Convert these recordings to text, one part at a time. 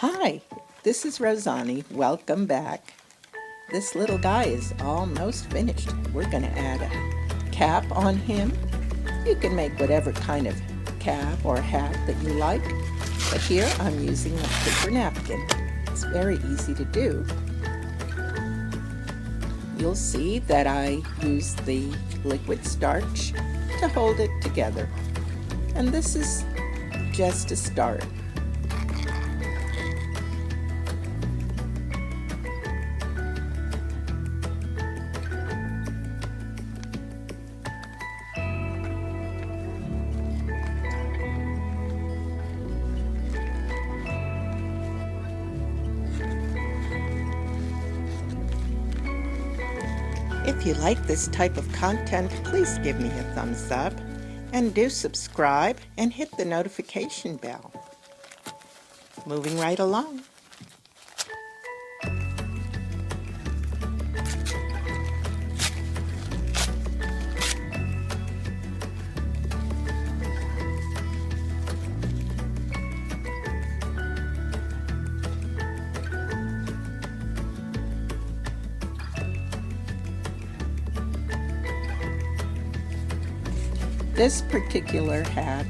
Hi, this is Rosani. Welcome back. This little guy is almost finished. We're going to add a cap on him. You can make whatever kind of cap or hat that you like, but here I'm using a paper napkin. It's very easy to do. You'll see that I use the liquid starch to hold it together. And this is just a start. If you like this type of content, please give me a thumbs up and do subscribe and hit the notification bell. Moving right along. This particular hat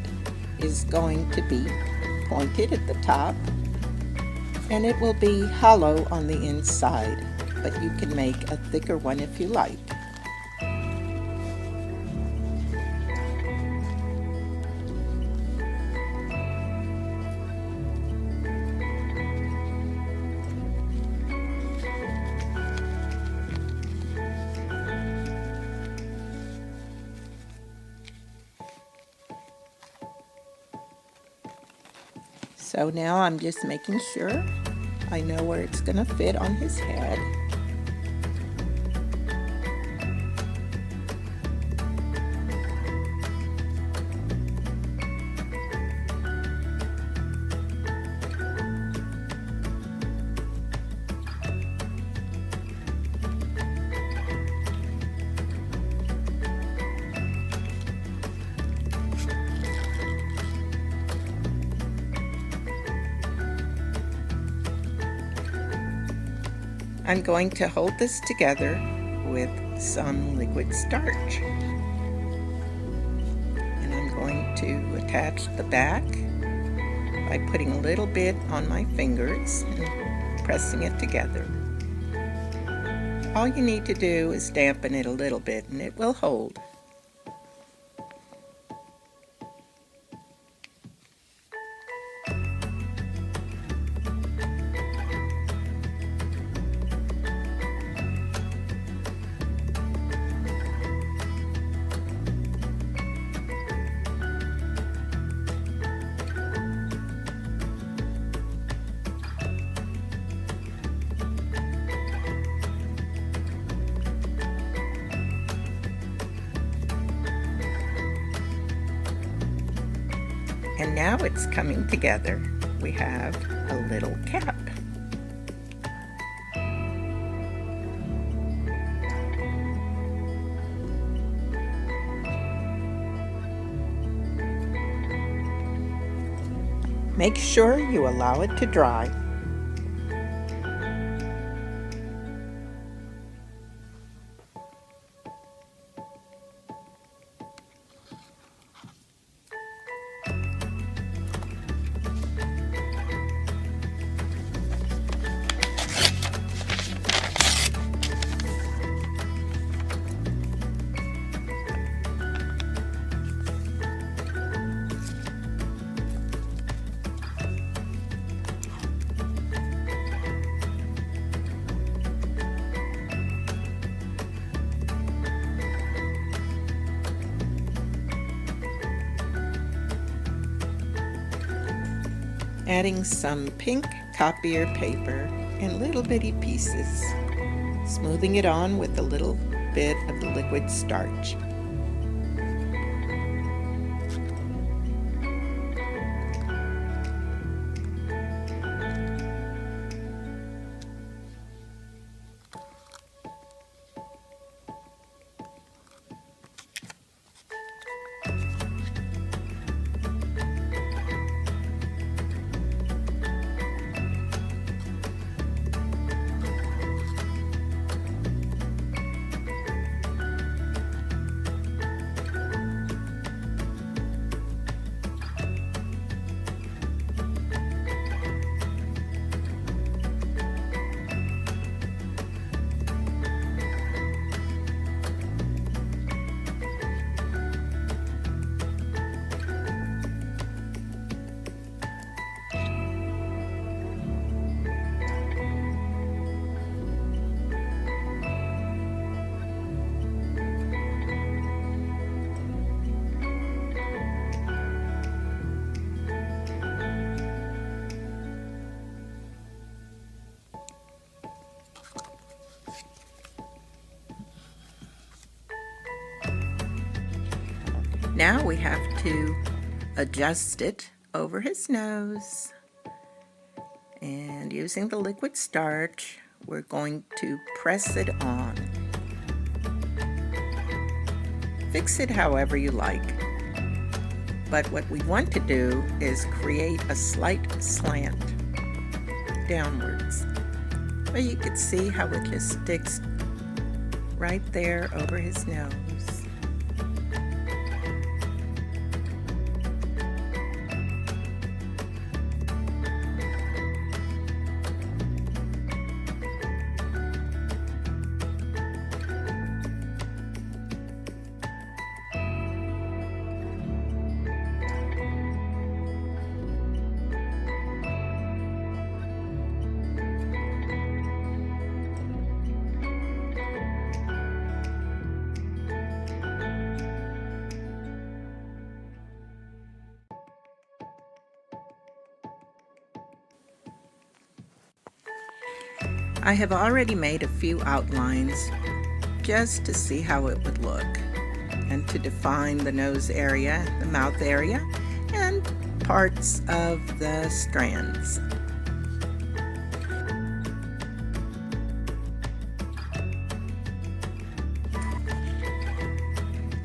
is going to be pointed at the top, and it will be hollow on the inside, but you can make a thicker one if you like. So now I'm just making sure I know where it's going to fit on his head. I'm going to hold this together with some liquid starch. And I'm going to attach the back by putting a little bit on my fingers and pressing it together. All you need to do is dampen it a little bit and it will hold. And now it's coming together. We have a little cap. Make sure you allow it to dry. Adding some pink copier paper in little bitty pieces, smoothing it on with a little bit of the liquid starch. Now we have to adjust it over his nose. And using the liquid starch, we're going to press it on. Fix it however you like. But what we want to do is create a slight slant downwards. But you can see how it just sticks right there over his nose. I have already made a few outlines just to see how it would look and to define the nose area, the mouth area, and parts of the strands.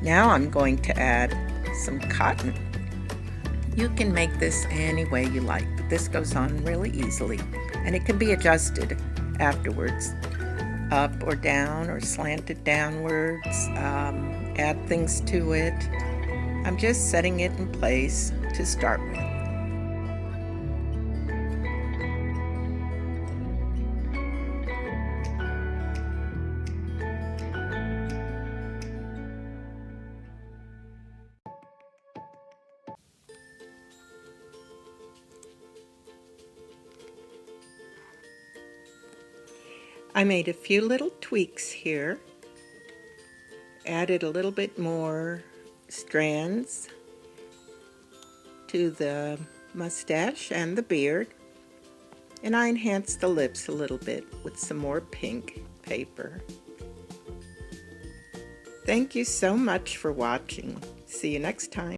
Now I'm going to add some cotton. You can make this any way you like, but this goes on really easily, and it can be adjusted afterwards, up or down or slanted downwards, add things to it. I'm just setting it in place to start with. I made a few little tweaks here, added a little bit more strands to the mustache and the beard, and I enhanced the lips a little bit with some more pink paper. Thank you so much for watching. See you next time.